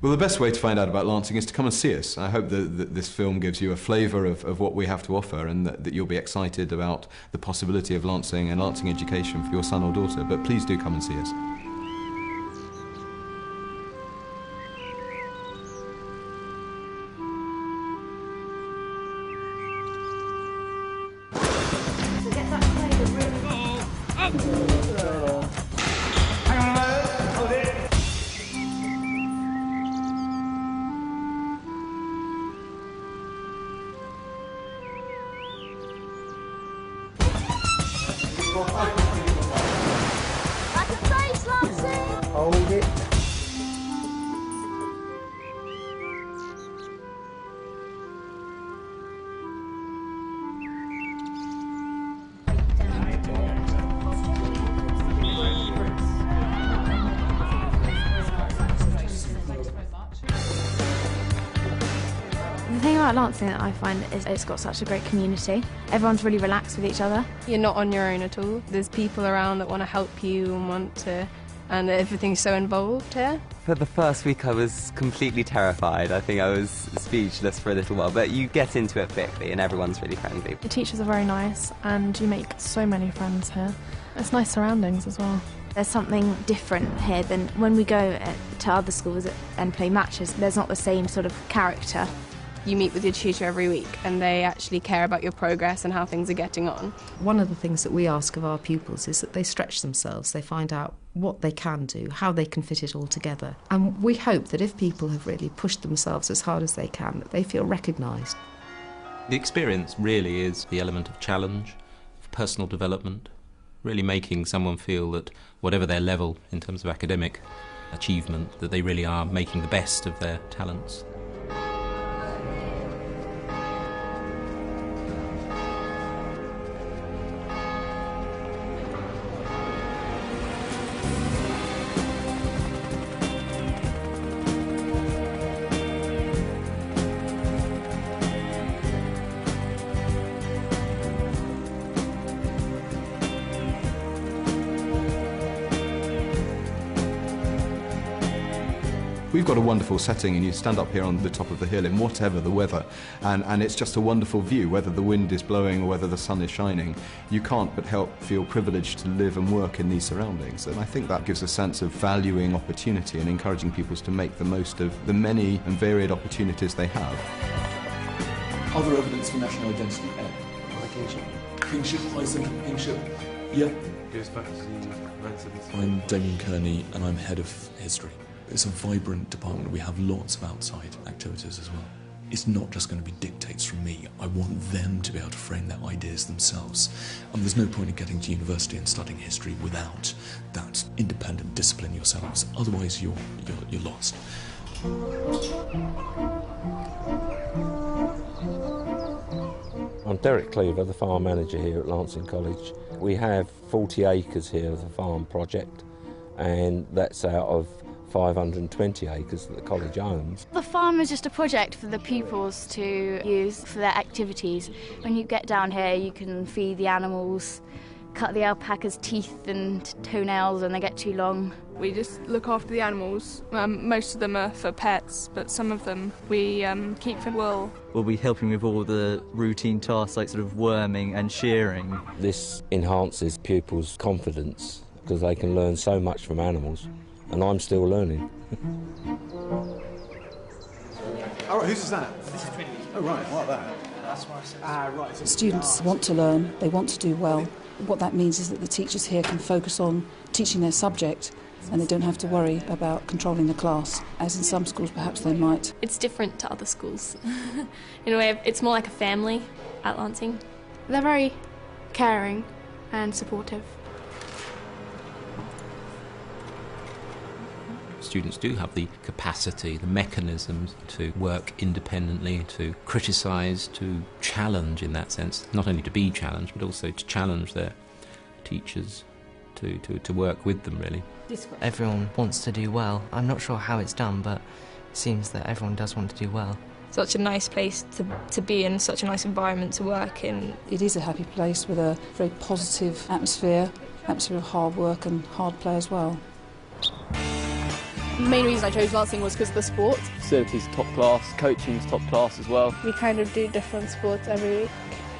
Well, the best way to find out about Lancing is to come and see us. I hope that this film gives you a flavour of what we have to offer, and that you'll be excited about the possibility of Lancing and Lancing education for your son or daughter. But please do come and see us. Back and face, Lancing! Hold it. The thing about Lancing that I find is it's got such a great community. Everyone's really relaxed with each other. You're not on your own at all. There's people around that want to help you and everything's so involved here. For the first week I was completely terrified. I think I was speechless for a little while, but you get into it quickly and everyone's really friendly. The teachers are very nice and you make so many friends here. It's nice surroundings as well. There's something different here than when we go to other schools and play matches. There's not the same sort of character. You meet with your tutor every week and they actually care about your progress and how things are getting on. One of the things that we ask of our pupils is that they stretch themselves, they find out what they can do, how they can fit it all together. And we hope that if people have really pushed themselves as hard as they can, that they feel recognised. The experience really is the element of challenge, of personal development, really making someone feel that whatever their level in terms of academic achievement, that they really are making the best of their talents. We've got a wonderful setting, and you stand up here on the top of the hill in whatever the weather, and it's just a wonderful view, whether the wind is blowing or whether the sun is shining. You can't but help feel privileged to live and work in these surroundings, and I think that gives a sense of valuing opportunity and encouraging people to make the most of the many and varied opportunities they have. Other evidence for national identity? Kingship. Kingship, Iceland, kingship. Yeah. Goes back to the 1970s. I'm Damien Kearney and I'm head of history. It's a vibrant department. We have lots of outside activities as well. It's not just going to be dictates from me. I want them to be able to frame their ideas themselves. And there's no point in getting to university and studying history without that independent discipline yourselves. Otherwise, you're lost. I'm Derek Cleaver, the farm manager here at Lancing College. We have 40 acres here of the farm project, and that's out of 520 acres that the college owns. The farm is just a project for the pupils to use for their activities. When you get down here, you can feed the animals, cut the alpaca's teeth and toenails when they get too long. We just look after the animals. Most of them are for pets, but some of them we keep for wool. We'll be helping with all the routine tasks like sort of worming and shearing. This enhances pupils' confidence because they can learn so much from animals, and I'm still learning. All right, whose is that? This is Trinity. Oh, right, I like that. That's what I said. Right. Students want to learn, they want to do well. What that means is that the teachers here can focus on teaching their subject and they don't have to worry about controlling the class, as in some schools perhaps they might. It's different to other schools. In a way, it's more like a family at Lancing. They're very caring and supportive. Students do have the capacity, the mechanisms to work independently, to criticise, to challenge in that sense, not only to be challenged but also to challenge their teachers, to work with them really. Everyone wants to do well. I'm not sure how it's done, but it seems that everyone does want to do well. Such a nice place to be in, such a nice environment to work in. It is a happy place with a very positive atmosphere of hard work and hard play as well. The main reason I chose Lancing was because of the sport. Facilities top class, coaching's top class as well. We kind of do different sports every week.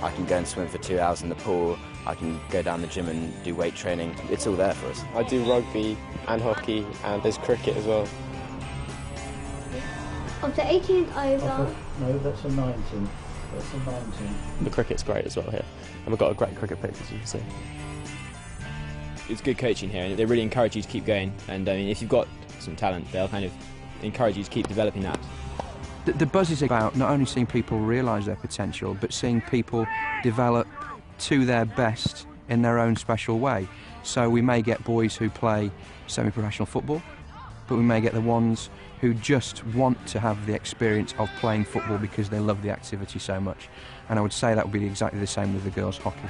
I can go and swim for 2 hours in the pool, I can go down the gym and do weight training. It's all there for us. I do rugby and hockey, and there's cricket as well. Of the 18th over. No, that's a 19. That's a 19. The cricket's great as well here, and we've got a great cricket pitch, as you can see. It's good coaching here, and they really encourage you to keep going. And I mean, if you've got some talent, they'll kind of encourage you to keep developing that. The buzz is about not only seeing people realise their potential, but seeing people develop to their best in their own special way. So we may get boys who play semi-professional football, but we may get the ones who just want to have the experience of playing football because they love the activity so much. And I would say that would be exactly the same with the girls' hockey.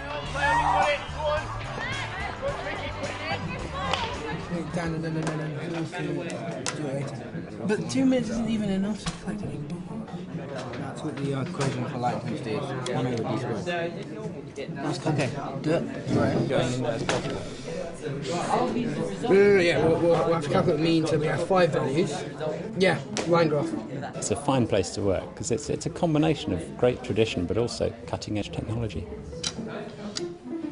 But 2 minutes isn't even enough to collect any ball. That's what the equation for light times is. 1 over d squared. Okay, do it. Right. Going in there as possible. Yeah, we'll have to calculate the mean, so we have 5 values. Yeah, line graph. It's a fine place to work because it's a combination of great tradition but also cutting-edge technology.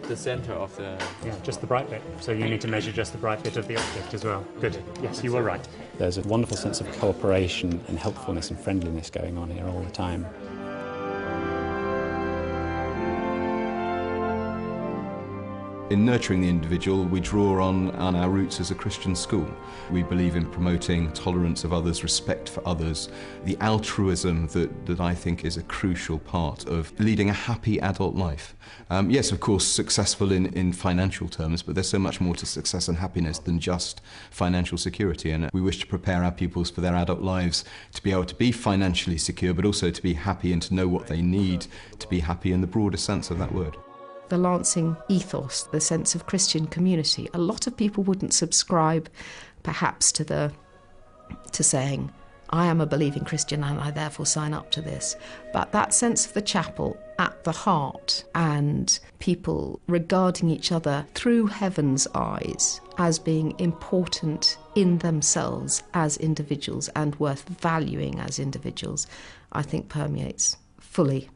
The centre of the... Yeah, just the bright bit. So you need to measure just the bright bit of the object as well. Good. Yes, you were right. There's a wonderful sense of cooperation and helpfulness and friendliness going on here all the time. In nurturing the individual, we draw on our roots as a Christian school. We believe in promoting tolerance of others, respect for others, the altruism that I think is a crucial part of leading a happy adult life. Yes, of course, successful in financial terms, but there's so much more to success and happiness than just financial security. And we wish to prepare our pupils for their adult lives to be able to be financially secure, but also to be happy and to know what they need to be happy in the broader sense of that word. The Lancing ethos, the sense of Christian community. A lot of people wouldn't subscribe perhaps to saying, I am a believing Christian and I therefore sign up to this. But that sense of the chapel at the heart and people regarding each other through heaven's eyes as being important in themselves as individuals and worth valuing as individuals, I think permeates fully.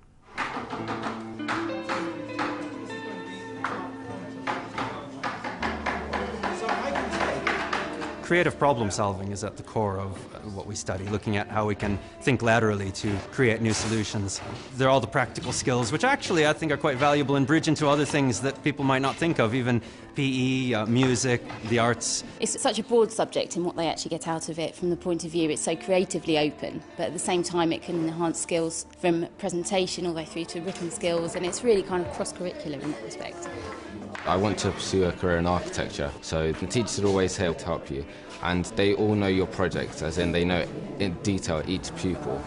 Creative problem solving is at the core of what we study, looking at how we can think laterally to create new solutions. They're all the practical skills, which actually I think are quite valuable and bridge into other things that people might not think of, even PE, music, the arts. It's such a broad subject in what they actually get out of it from the point of view. It's so creatively open, but at the same time it can enhance skills from presentation all the way through to written skills, and it's really kind of cross-curricular in that respect. I want to pursue a career in architecture, so the teachers are always here to help you, and they all know your project, as in they know in detail each pupil.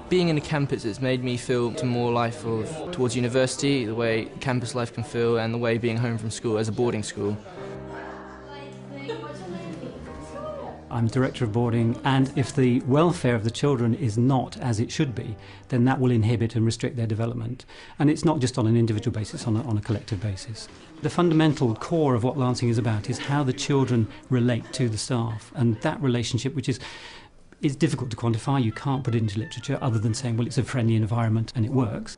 Being in a campus has made me feel more life towards university, the way campus life can feel, and the way being home from school as a boarding school. I'm director of boarding, and if the welfare of the children is not as it should be, then that will inhibit and restrict their development. And it's not just on an individual basis, on a collective basis. The fundamental core of what Lancing is about is how the children relate to the staff, and that relationship, which is difficult to quantify. You can't put it into literature other than saying, well, it's a friendly environment and it works.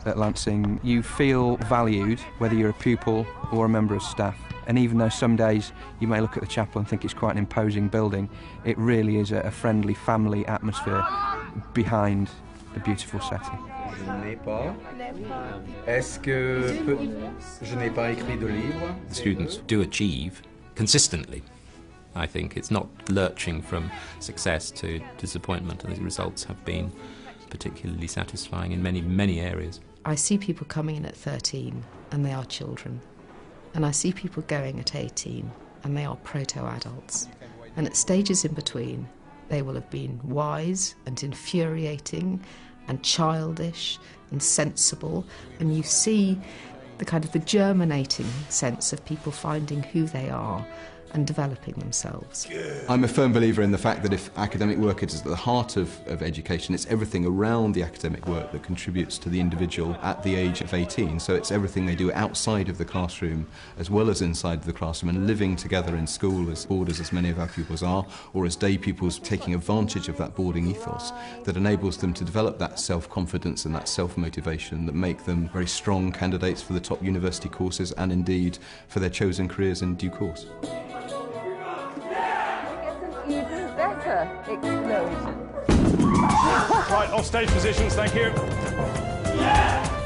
At Lancing, you feel valued, whether you're a pupil or a member of staff. And even though some days you may look at the chapel and think it's quite an imposing building, it really is a friendly family atmosphere behind the beautiful setting. Je n'ai pas. Est-ce que je n'ai pas écrit de livre? The students do achieve consistently. I think it's not lurching from success to disappointment, and the results have been particularly satisfying in many, many areas. I see people coming in at 13 and they are children. And I see people going at 18 and they are proto-adults. And at stages in between, they will have been wise and infuriating and childish and sensible. And you see the kind of the germinating sense of people finding who they are and developing themselves. I'm a firm believer in the fact that if academic work is at the heart of education, it's everything around the academic work that contributes to the individual at the age of 18. So it's everything they do outside of the classroom as well as inside the classroom, and living together in school as boarders, as many of our pupils are, or as day pupils, taking advantage of that boarding ethos that enables them to develop that self-confidence and that self-motivation that make them very strong candidates for the top university courses and indeed for their chosen careers in due course. Even better explosion. Right, off stage positions, thank you. Yeah!